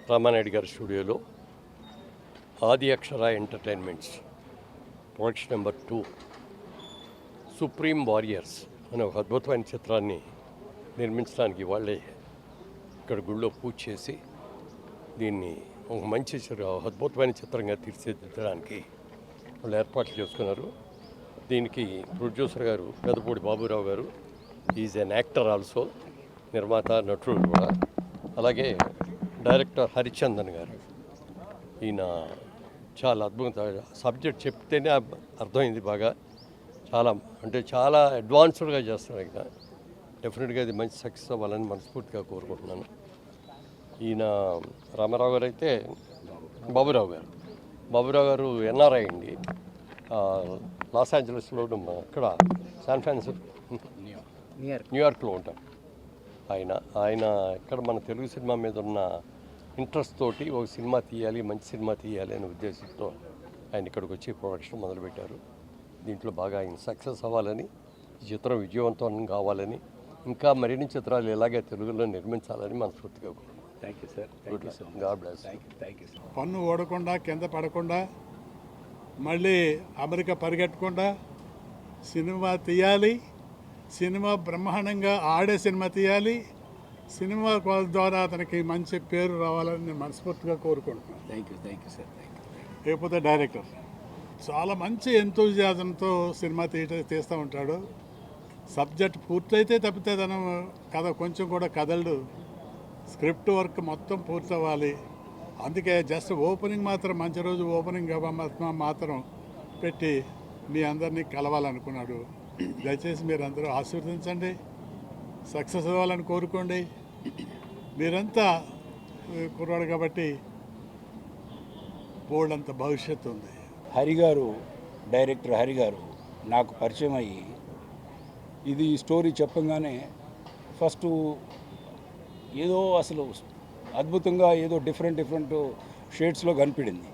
రామానాయుడు గారి స్టూడియోలో Adi Akshara entertainments production number 2 supreme warriors అనే ఒక అద్భుతమైన చిత్రాన్ని నిర్మించడానికి వాళ్ళే ఇక్కడ గుళ్ళో పూజ చేసి దీన్ని ఒక మంచి అద్భుతమైన చిత్రంగా తీర్చిదిద్దడానికి వాళ్ళు ఏర్పాట్లు చేసుకున్నారు. దీనికి ప్రొడ్యూసర్ గారు పెదపూడి బాబురావు గారు, ఈజ్ ఎన్ యాక్టర్ ఆల్సో, నిర్మాత నటుడు కూడా. అలాగే డైరెక్టర్ హరిచందన్ గారు, ఈయన చాలా అద్భుతంగా సబ్జెక్ట్ చెప్తేనే అర్థమైంది బాగా. చాలా అడ్వాన్స్డ్గా చేస్తున్నారు. ఇక్కడ డెఫినెట్గా ఇది మంచి సక్సెస్ అవ్వాలని మనస్ఫూర్తిగా కోరుకుంటున్నాను. ఈయన రామారావు గారు అయితే బాబురావు గారు ఎన్ఆర్ఐ అండి, లాస్ ఏంజలస్లో అక్కడ శాన్ ఫ్రాన్సిస్కో న్యూయార్క్లో ఉంటారు. ఆయన ఇక్కడ మన తెలుగు సినిమా మీద ఉన్న ఇంట్రెస్ట్ తోటి ఒక సినిమా తీయాలి, మంచి సినిమా తీయాలి అనే ఉద్దేశంతో ఆయన ఇక్కడికి వచ్చి ప్రొడక్షన్ మొదలుపెట్టారు. దీంట్లో బాగా ఆయన సక్సెస్ అవ్వాలని, ఈ చిత్రం విజయవంతం కావాలని, ఇంకా మరిన్ని చిత్రాలు ఇలాగే తెలుగులో నిర్మించాలని మనస్ఫూర్తిగా. Thank you sir. God bless. Thank you sir. పన్ను ఓడకుండా కింద పడకుండా మళ్ళీ అమెరికా పరిగెట్టకుండా సినిమా తీయాలి, సినిమా బ్రహ్మాండంగా ఆడే సినిమా తీయాలి, సినిమా ద్వారా అతనికి మంచి పేరు రావాలని నేను మనస్ఫూర్తిగా కోరుకుంటున్నాను. Thank you sir. లేకపోతే డైరెక్టర్ చాలా మంచి ఎంతూజియాజంతో సినిమా తీస్తూ ఉంటాడు. సబ్జెక్ట్ పూర్తయితే తప్పితే తను కథ కొంచెం కూడా కదలడు. స్క్రిప్ట్ వర్క్ మొత్తం పూర్తవ్వాలి. అందుకే జస్ట్ ఓపెనింగ్ మాత్రం మంచి రోజు ఓపెనింగ్ మాత్రం పెట్టి మీ అందరినీ కలవాలనుకున్నాడు. దయచేసి మీరు అందరూ ఆశీర్వదించండి, సక్సెస్ అవ్వాలని కోరుకోండి. మీరంతా కుర్రాడు కాబట్టి బోల్డంత భవిష్యత్తు ఉంది. డైరెక్టర్ హరి గారు నాకు పరిచయం అయ్యి ఇది స్టోరీ చెప్పంగానే ఫస్ట్ ఏదో అసలు అద్భుతంగా ఏదో డిఫరెంట్ షేడ్స్లో కనిపించింది.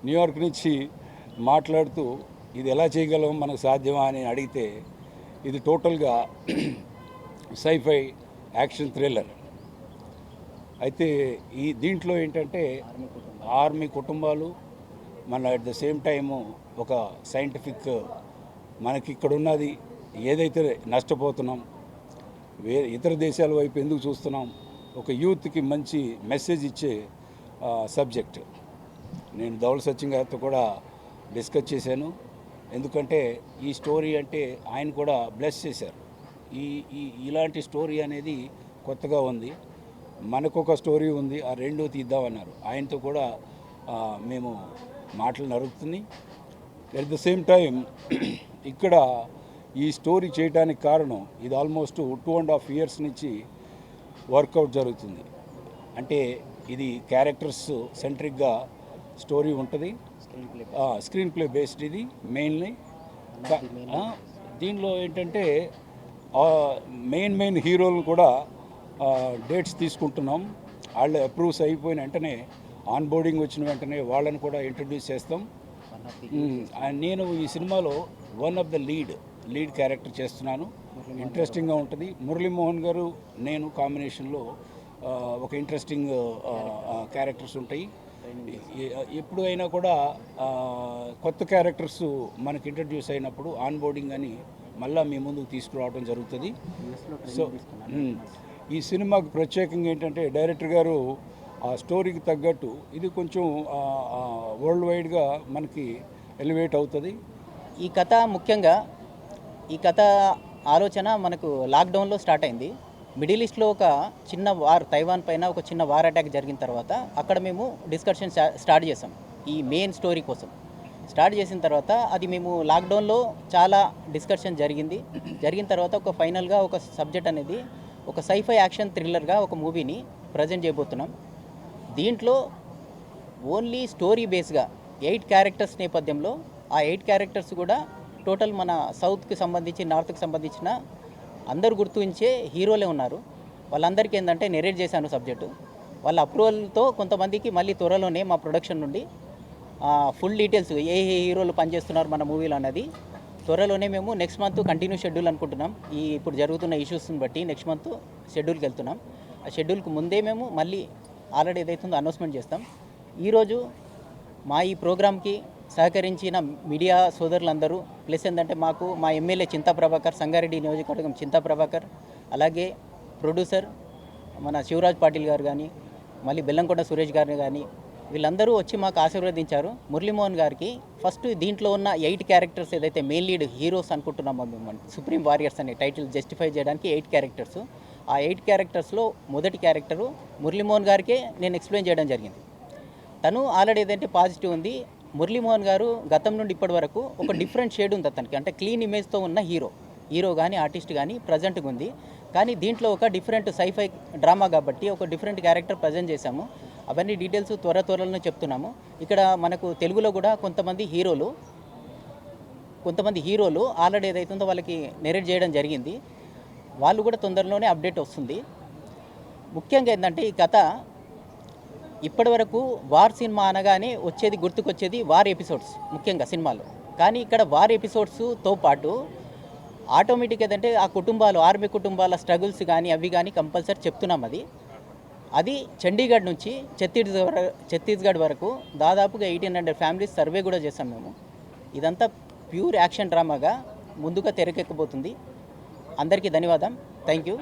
న్యూయార్క్ నుంచి మాట్లాడుతూ ఇది ఎలా చేయగలం, మనకు సాధ్యమా అని అడిగితే ఇది టోటల్గా సైఫై యాక్షన్ థ్రిల్లర్. అయితే దీంట్లో ఏంటంటే ఆర్మీ కుటుంబాలు, మన అట్ ద సేమ్ టైము ఒక సైంటిఫిక్, మనకి ఇక్కడ ఉన్నది ఏదైతే నష్టపోతున్నాం, ఇతర దేశాల వైపు ఎందుకు చూస్తున్నాం, ఒక యూత్కి మంచి మెసేజ్ ఇచ్చే సబ్జెక్ట్. నేను ధవళ సచిన్ గారితో కూడా డిస్కస్ చేశాను. ఎందుకంటే ఈ స్టోరీ అంటే ఆయన కూడా బ్లెస్ చేశారు. ఇలాంటి స్టోరీ అనేది కొత్తగా ఉంది, మనకొక స్టోరీ ఉంది, ఆ రెండు తీద్దామన్నారు. ఆయనతో కూడా మేము మాటలు నడుపుతున్నాయి. అట్ ద సేమ్ టైం ఇక్కడ ఈ స్టోరీ చేయడానికి కారణం ఇది ఆల్మోస్ట్ 2.5 years నుంచి వర్కౌట్ జరుగుతుంది. అంటే ఇది క్యారెక్టర్స్ సెంట్రిక్గా స్టోరీ ఉంటుంది, స్క్రీన్ ప్లే బేస్డ్. ఇది మెయిన్లీ దీనిలో ఏంటంటే మెయిన్ హీరోలను కూడా డేట్స్ తీసుకుంటున్నాం. వాళ్ళు అప్రూవ్స్ అయిపోయిన వెంటనే, ఆన్ బోర్డింగ్ వచ్చిన వెంటనే వాళ్ళని కూడా ఇంట్రడ్యూస్ చేస్తాం. నేను ఈ సినిమాలో one of the lead character చేస్తున్నాను. ఇంట్రెస్టింగ్గా ఉంటుంది. మురళీమోహన్ గారు నేను కాంబినేషన్లో ఒక ఇంట్రెస్టింగ్ క్యారెక్టర్స్ ఉంటాయి. ఎప్పుడు అయినా కూడా కొత్త క్యారెక్టర్స్ మనకి ఇంట్రడ్యూస్ అయినప్పుడు ఆన్ బోర్డింగ్ అని మళ్ళీ మీ ముందుకు తీసుకురావడం జరుగుతుంది. సో ఈ సినిమాకి ప్రత్యేకంగా ఏంటంటే డైరెక్టర్ గారు ఆ స్టోరీకి తగ్గట్టు ఇది కొంచెం వరల్డ్ వైడ్గా మనకి ఎలివేట్ అవుతుంది. ఈ కథ ఆలోచన మనకు లాక్డౌన్లో స్టార్ట్ అయింది. మిడిల్ ఈస్ట్లో ఒక చిన్న వార్, తైవాన్ పైన ఒక చిన్న వార్ అటాక్ జరిగిన తర్వాత అక్కడ మేము డిస్కషన్ స్టార్ట్ చేసాం. ఈ మెయిన్ స్టోరీ కోసం స్టార్ట్ చేసిన తర్వాత అది మేము లాక్డౌన్లో చాలా డిస్కషన్ జరిగిన తర్వాత ఒక ఫైనల్గా ఒక సబ్జెక్ట్ అనేది ఒక సైఫై యాక్షన్ థ్రిల్లర్గా ఒక మూవీని ప్రజెంట్ చేయబోతున్నాం. దీంట్లో ఓన్లీ స్టోరీ బేస్గా 8 క్యారెక్టర్స్ నేపథ్యంలో, ఆ 8 క్యారెక్టర్స్ కూడా టోటల్ మన సౌత్కి సంబంధించి, నార్త్కి సంబంధించిన అందరు గుర్తుంచే హీరోలే ఉన్నారు. వాళ్ళందరికీ ఏంటంటే నెరేట్ చేశాను సబ్జెక్టు. వాళ్ళ అప్రూవల్తో కొంతమందికి మళ్ళీ త్వరలోనే మా ప్రొడక్షన్ నుండి ఫుల్ డీటెయిల్స్ ఏ హీరోలు పనిచేస్తున్నారు మన మూవీలో అన్నది త్వరలోనే మేము నెక్స్ట్ మంత్ కంటిన్యూ షెడ్యూల్ అనుకుంటున్నాం. ఇప్పుడు జరుగుతున్న ఇష్యూస్ని బట్టి నెక్స్ట్ మంత్ షెడ్యూల్కి వెళ్తున్నాం. ఆ షెడ్యూల్కి ముందే మేము మళ్ళీ ఆల్రెడీ ఏదైతుందో అనౌన్స్మెంట్ చేస్తాం. ఈరోజు మా ఈ ప్రోగ్రామ్కి సహకరించిన మీడియా సోదరులందరూ ప్లస్ ఏంటంటే మాకు మా ఎమ్మెల్యే చింతా ప్రభాకర్, సంగారెడ్డి నియోజకవర్గం చింతా ప్రభాకర్, అలాగే ప్రొడ్యూసర్ మన శివరాజ్ పాటిల్ గారు కానీ, మళ్ళీ బెల్లంకొండ సురేష్ గారిని కానీ, వీళ్ళందరూ వచ్చి మాకు ఆశీర్వదించారు. మురళీమోహన్ గారికి ఫస్ట్ దీంట్లో ఉన్న 8 క్యారెక్టర్స్ ఏదైతే మెయిన్ లీడ్ హీరోస్ అనుకుంటున్నామో మేము, సుప్రీం వారియర్స్ అనే టైటిల్ జస్టిఫై చేయడానికి 8 క్యారెక్టర్స్. ఆ 8 క్యారెక్టర్స్లో మొదటి క్యారెక్టరు మురళీమోహన్ గారికే నేను ఎక్స్ప్లెయిన్ చేయడం జరిగింది. తను ఆల్రెడీ ఏదంటే పాజిటివ్ ఉంది. మురళీమోహన్ గారు గతం నుండి ఇప్పటి వరకు ఒక డిఫరెంట్ షేడ్ ఉంది అతనికి, అంటే క్లీన్ ఇమేజ్తో ఉన్న హీరో కానీ ఆర్టిస్ట్ కానీ ప్రజెంట్గా ఉంది. కానీ దీంట్లో ఒక డిఫరెంట్ సైఫై డ్రామా కాబట్టి ఒక డిఫరెంట్ క్యారెక్టర్ ప్రజెంట్ చేశాము. అవన్నీ డీటెయిల్స్ త్వరలో చెప్తున్నాము. ఇక్కడ మనకు తెలుగులో కూడా కొంతమంది హీరోలు ఆల్రెడీ ఏదైతుందో వాళ్ళకి నెరేట్ చేయడం జరిగింది. వాళ్ళు కూడా తొందరలోనే అప్డేట్ వస్తుంది. ముఖ్యంగా ఏంటంటే ఈ కథ ఇప్పటివరకు వార్ సినిమా అనగానే గుర్తుకొచ్చేది వార్ ఎపిసోడ్స్ ముఖ్యంగా సినిమాలో. కానీ ఇక్కడ వార్ ఎపిసోడ్స్తో పాటు ఆటోమేటిక్ ఏదంటే ఆ కుటుంబాలు, ఆర్మీ కుటుంబాల స్ట్రగుల్స్ కానీ అవి కానీ కంపల్సరీ చెప్తున్నాం. అది చండీగఢ్ నుంచి ఛత్తీస్గఢ్ వరకు దాదాపుగా 1800 ఫ్యామిలీస్ సర్వే కూడా చేస్తాం మేము. ఇదంతా ప్యూర్ యాక్షన్ డ్రామాగా ముందుగా తెరకెక్కబోతుంది. అందరికీ ధన్యవాదం. Thank you.